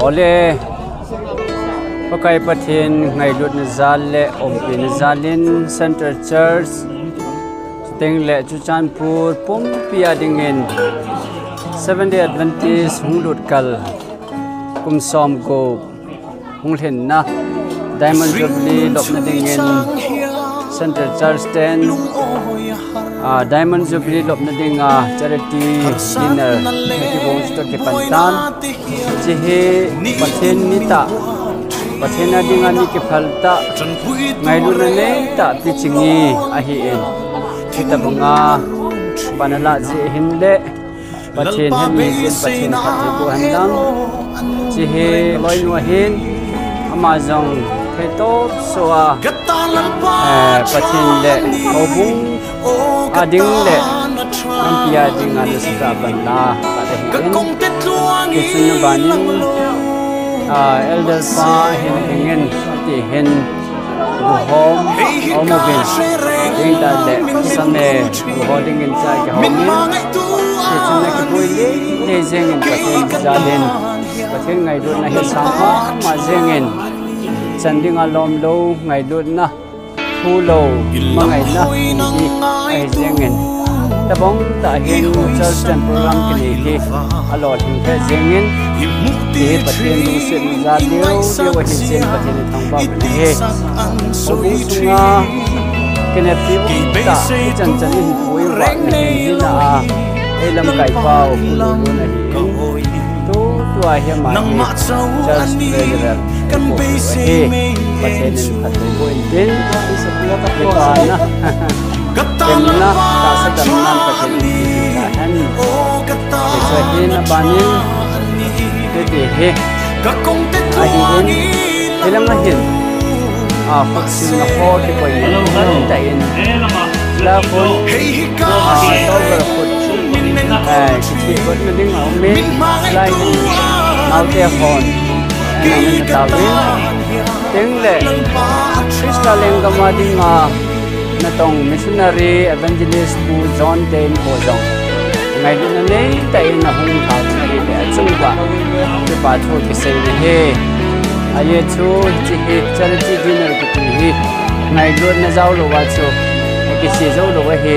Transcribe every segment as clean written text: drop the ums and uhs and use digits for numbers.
Ole pakai pathin ngai lut na zal le ompi na zalin Center Church teng le Chuchanpur pum pia dingin 7-day Adventist hunglut kal kumsom go hunglen na Diamond Jubilee lop na dingin Center Church 10 Diamond Jubilee lop na ding charity dinner ki bong sto ke pantan chihe pathin nita pathin na ding ani ke phalta ngai lu na ne ta pichingi ahi en kita bunga panala je hinde pathin hen mi gen pathin phathi ko handang chihe loi nu hin amazong pheto soa pathin le obung ading le ampia ding an sa banda ade hin kisun banin elder pa hin hingen ti hin hom omogin ding da le same holding in cha ke homin kisun na ke poi le jeng in pathin jalen pathin ngai lut na hi sa ma jeng in sanding alom lo ngai lut na thu lo mangai na ai jengin ta bong ta hin church and program ke ni alot hin ke jengin ti pathin lu sin za leo leo wa hin jeng pathin thang ba he obu sunga kene pi ta chan chan hin poi wa ne hi na elam kai pau lu na hi tu a hi ma church regular kan base me pathin pathin ko in isapula ka pa na kenna ka sa damnan pathin ka han so hin banin te he ka kong te tuan ilam na hin faksin na ho te ko in ta in la phone over foot ki ko na ding au me lai mau te phone nên tawin tiếng lệ Krista leng gamadinga na tong missionary evangelist bu John Den ko jong ngai na nei tai na hung thau na ri le chungwa ke pa tho ke sei ne he aye chu chi he charity dinner ku ti hi ngai lo na zau lo wa chu ke si zau lo wa he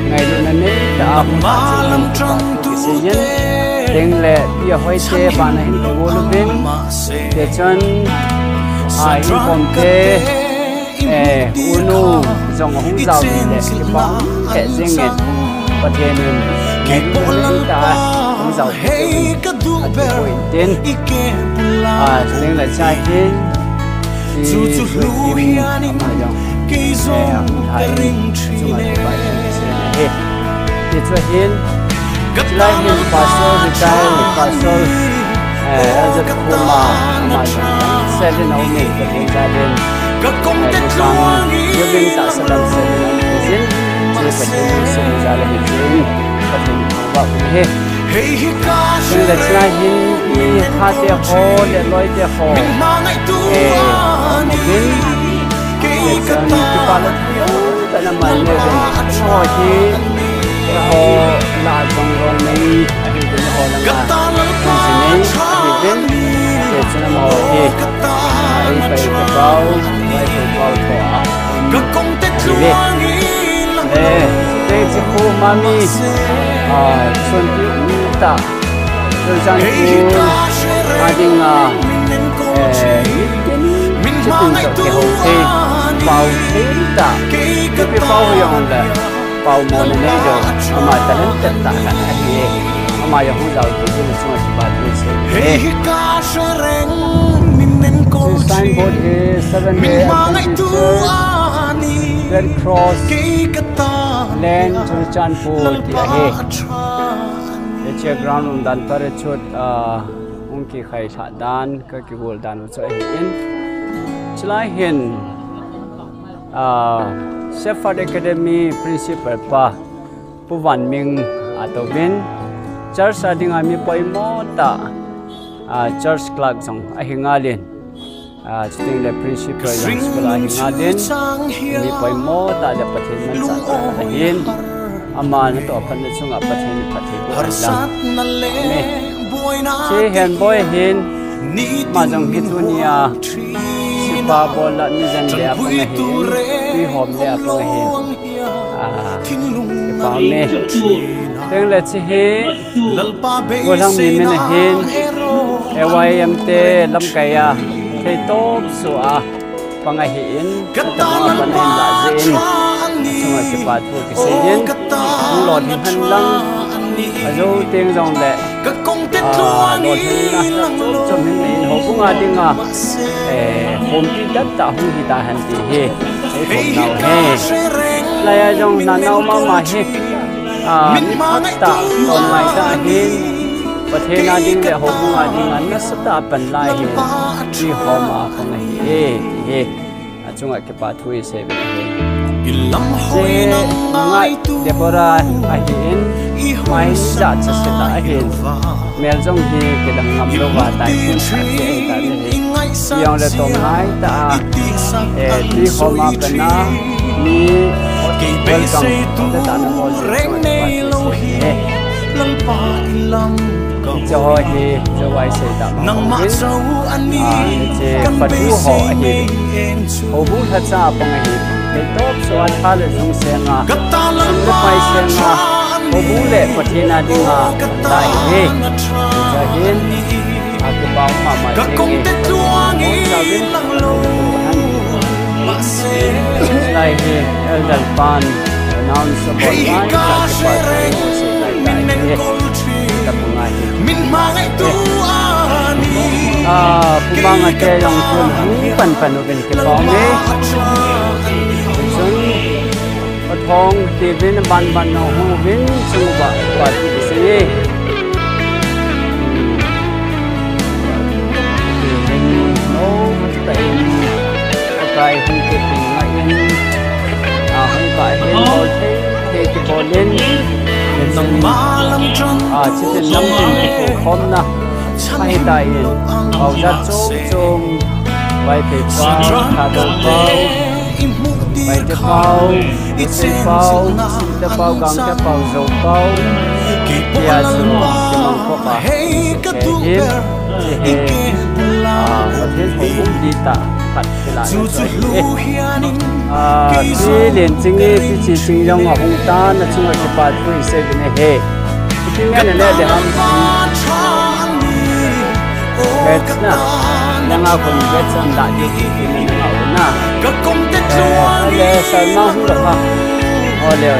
ngai lo na nei ta lam trong tu ke tiếng lệ bia hoi xe bạn này in vô luôn bên để chân in phòng thế unu dòng hung giàu để cái bóng hệ riêng nghề và thế nên ngày luôn ta hung giàu cái buổi tên tiếng là trai hết thì buổi kim mà dòng thầy chúng ta phải hết thì cho hết lai hin pastor retired pastor Elder Kuma ma selin au me ke jalen ka kong te tuang yobin ta salam selin zin je patin se jalen zin patin ba he hey ka se lai hin I kha te ho le loi te ho bin ke kan ki pala ta na mai le ho hi ho la jong rong nei ai den ho la ma sin nei ben se chana mo he ai pai ka pau mai ko pau tho ka kong te tuang te chi khu mami chon ti ta chon sang ku ading min mang ai tu he pau he ta ke pe pau yong la pau mo ne jo ama ta hen ta ta ka hi ama ya hu dau ke ni so chi ba ni se he ka shreng min nen ko signboard is 7-day Adventist Red Cross Land Chuchanpur ti he che ground dan par chot unki khai tha dan ka ki gol dan so in chlai hin Shepherd Academy principal pa puwan ming atobin church ading ami poimo ta church clerk jong ahingalin sting the principal jong school ahingalin mi poimo ta da pathin man sa ahin ama na to phan chunga pathin phathi ko chế hiện bôi hin mà dòng hít dunia si ba bol là mi dân lệ phong hin mi hòm lệ phong hin cái bảo mẹ tiếng lệ chỉ hi cô thằng mi mình hin AYMT lâm cây à thầy tốt sủa bằng ngày hiến tất cả mọi vấn đề là gì xong rồi cái bà thu cái xây dựng không lọt thì hân lăng ở dấu tiếng dòng lệ lọt thì là cho mình nhìn hồ cũng là tiếng à hôm tí đất tạo không thì ta hẳn thì hề thấy hôm nào hề lại dòng là nào mà hề mình phát tạo còn lại ta hề và thế nào tiếng lệ hồ cũng là tiếng anh nó sắp ta bẩn lại hề đi hồ mà không này hề chung cái bà thu sẽ về chế ngay để bỏ ra ahin mai giả cho sẽ là ahin mel trong thì cái đằng ngầm đâu và tại phun sản chế ta này yang là tôm ngay ta đi hôm mà bên na ni welcome để ta nó ngồi cho hi cho vay sẽ đảm bảo chế phật tu họ ahin hồ vũ thật ra bằng ahin để tốt số thà là dùng xe ngà dùng nước máy xe ngà hồ vũ lệ phật thiên na đi ngà đại hê cho hiến cái bao mà riêng nghề cho đến đại hê gần pan non số bốn ngày là cái bài sẽ đại hê tập ngày pumang ate yang pun pan ubin ke pome sun pathong tivin ban no hu bin suba pa se no tai kai hu ke ting mai hu kai hen bol te ke bolin nang malam tron chỉ tin năm tin ko khom na hay đại hậu ra chung vay về bao thả đầu bao vay cho bao ít xin bao xin cho bao gắng cho bao dầu bao kia xin cho mong có bà cái hiếm và thế hậu cũng đi tạ thật cái lại khi liền chính đi thì chỉ chính trong họ không ta là chung là cái bà tôi sẽ cái này hệ cái nghe này để ham bets na yang aku bets ang dati ini na ako na ale sa mahul ha ole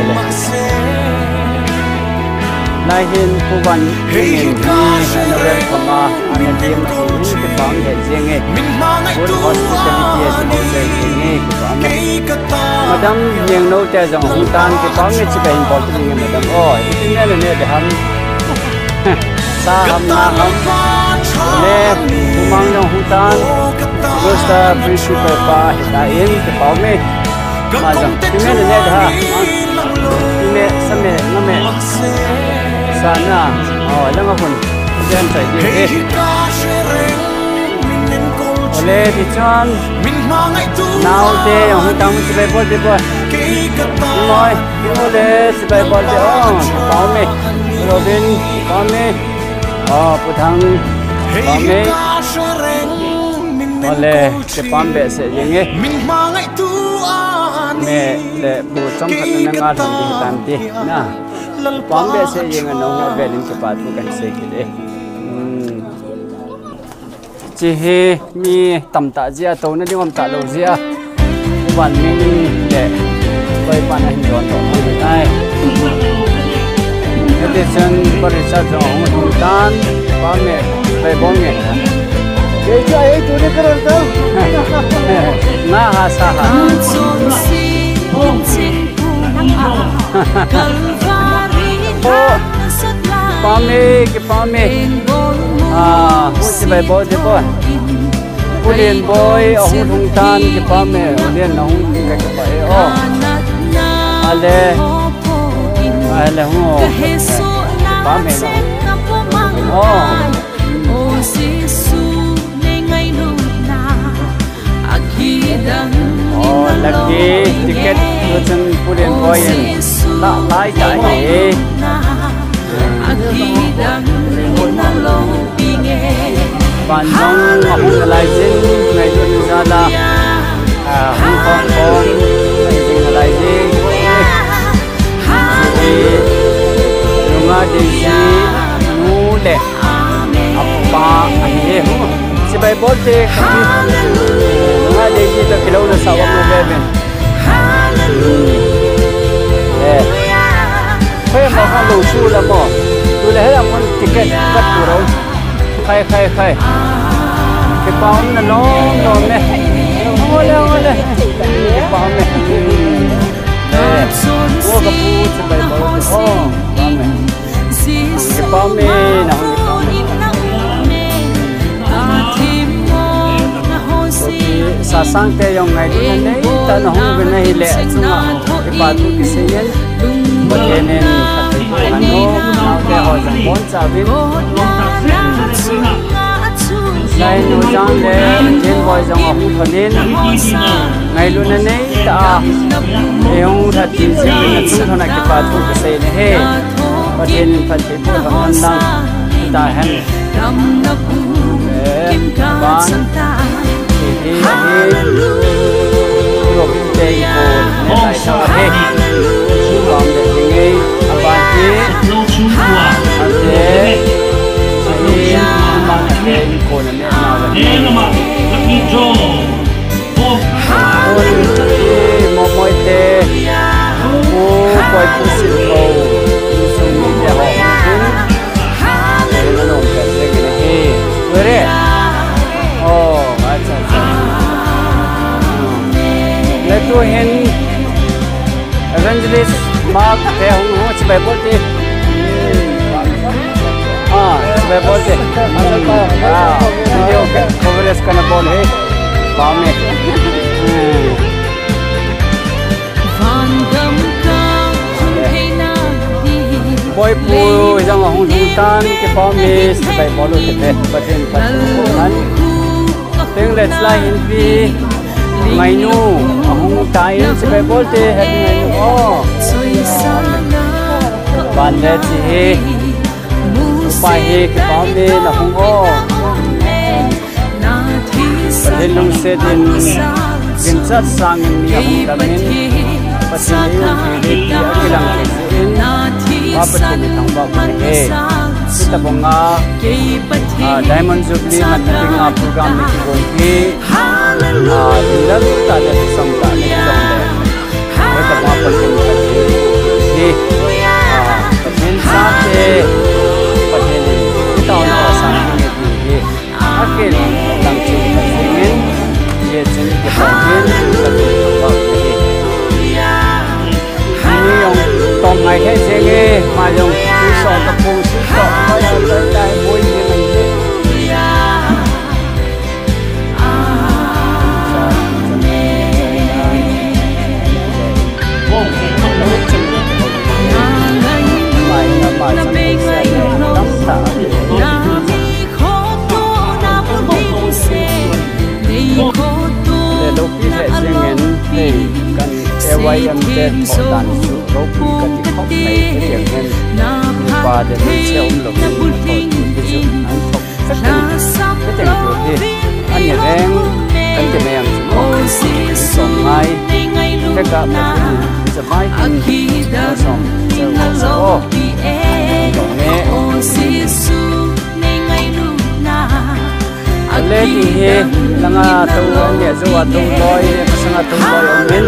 lahin kuban ini ana ber kama ana dim ini ke bang he jenge good hospitality as no say ini ke bang madam yang no te jong hutan ke bang ni chikai important ni madam oh ini ne de ham sa ham na ham le kumang yang hutan gusta principal pa hitain ke pau me majang kime ne ha kime same ngame sana oh langa pun jen tai ye ole ti chan now te yang hutan chibai bol de bol moi ole chibai bol de oh pau me robin pau me oh putang Pame, oleh sepambe sejenge, me le bucam katna ngar di hitanti, nah, pambe sejenge nongga belin cepat bukan sekile. Cihe mi tam tak zia tau na dingom tak lau zia, uban ming le, koi panah hindon tau mui ai. Edition perisat jong hutan, pame. Baik bonge. Keja itu ni kerana tu. Nah hasaha. Pame ke pame. Mesti baik boy je boy. Ulien boy, ahun hungtan ke pame. Ulien ahun tinggal ke baik. Oh, ale hu. Pame lah. Oh. Oh, lagi tiket macam pulen boyen tak lain tak ni. bạn trong ngọc lại dính ngày luôn ra là không còn ngày dính lại dính thì đúng là đi gì ngu lệ apa anh em si bay bớt đi đúng là đi gì là cái lâu là sao không về bên thế mà không đủ chu là mỏ tôi lấy là con ticket cắt của đâu khai cái bao nó ngon này ngon lên cái bao này mua cái bút cho bay bao cái bao này nào sa sang te yong ngai din nei ta no hong ve nei le chunga cái bao tu cái gì ấy bật lên anh nó te ho jang bon cha vin này nuôi trang để trên voi dòng học phần nên ngày luôn nên đấy ta nếu thật thì sẽ là chúng thằng này cái bài thu cái xe này hết và trên phần chế phối hợp ăn tăng ta hẹn bán thì rồi đây cô này lại sao hết còn để nghe bạn chế anh chế cô này nào một môi tê cô quay cô xin cầu sung đi để họ đến nó nồng cái gì này rồi đấy lấy tôi hiện evangelist Mark để họ chỉ bài bút đi मैं बोलते video coverage करना बोल है गाँव में boy pu jang hong tan ke pa me sai bolo te pe baten pat han teng let's line in pi mai nu hong tai sai bol te het mai nu o ban le chi pa he ke pa me na hong o baten long se din gin chat sang ni hong ta men pasin yu ke ni ki lang ke in apa jadi tambah ini kita bunga Diamond Jubilee materinga program ini bongki bilang tadi sampai ni sampai kita mau pergi ni pergi sampai pergi kita nak sampai ni akhir langsung ingin dia jadi kita còn ngày thế sẽ nghe mà dùng chú sọ tập phù chú sọ có nhau tới đây vui như mình chứ để đâu biết hệ sẽ nghe thì cần quay em tên họ đàn chú đâu biết cái khóc này cái tiếng hen và để mình sẽ ôm lục mình thôi cái chuyện anh thọc rất là cái tiếng chuột đi anh nhớ em anh tìm em sống mai cái cả một cái giờ mai thì sống giờ ô đồng nghe lên thì he là ngà tu anh nhớ rồi tu boy pasang tu boy ông men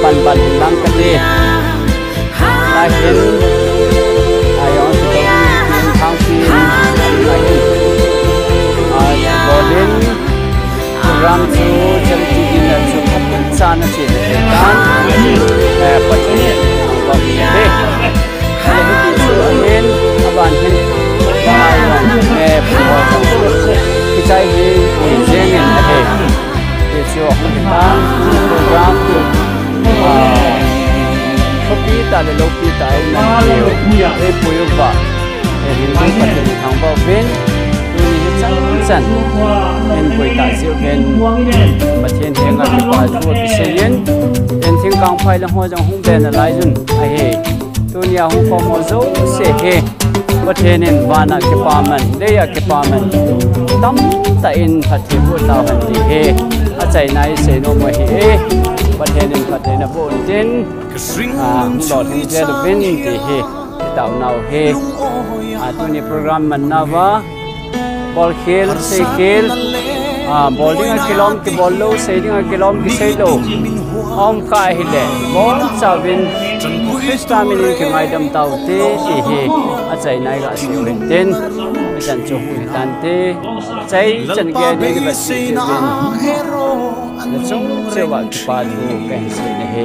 ban lang cái gì lại hiện ayon thì tôi thang phi lại hiện bolin program chu charity dinner chu không san nó chỉ để tan bắt chuyện vào thế hay là cái chu anh men ban hiện ai nghe phù cái trái gì cũng dễ nghe thế để cho không tan program kopi ta le lopi ta na leo e puyo ba e hindu patani thang ba ven ni chan en koi ta siu ven pathen henga ke pa chu ki seyen en thing kang phai la ho jang hung ben la lai jun a he tu nia hung ko mo zo se he ประเทศนินวานาเกปามันเลียเกปามันตั้มตะอินพัดที่พูดตาหันดีเฮอาใจนายเสนโมเฮประเทศนินประเทศนบุญจินหลอดที่เจริญวินดีเฮที่ตาวนาวเฮตัวนี้โปรแกรมมันนาวาบอลคิลเซคิลบอลดิ้งกิโลมกิบอลโลเซดิ้งกิโลมกิเซโลอมกายฮิเลบอลซาวินคริสตามินิกิไงดำเต้าเตที่เฮอาใจนายก็สิเวนเตนจันจูฮิตันเตใจจันเกดีกิบัสซิเวนและจงเซวักปาดูแกงเซเนเฮ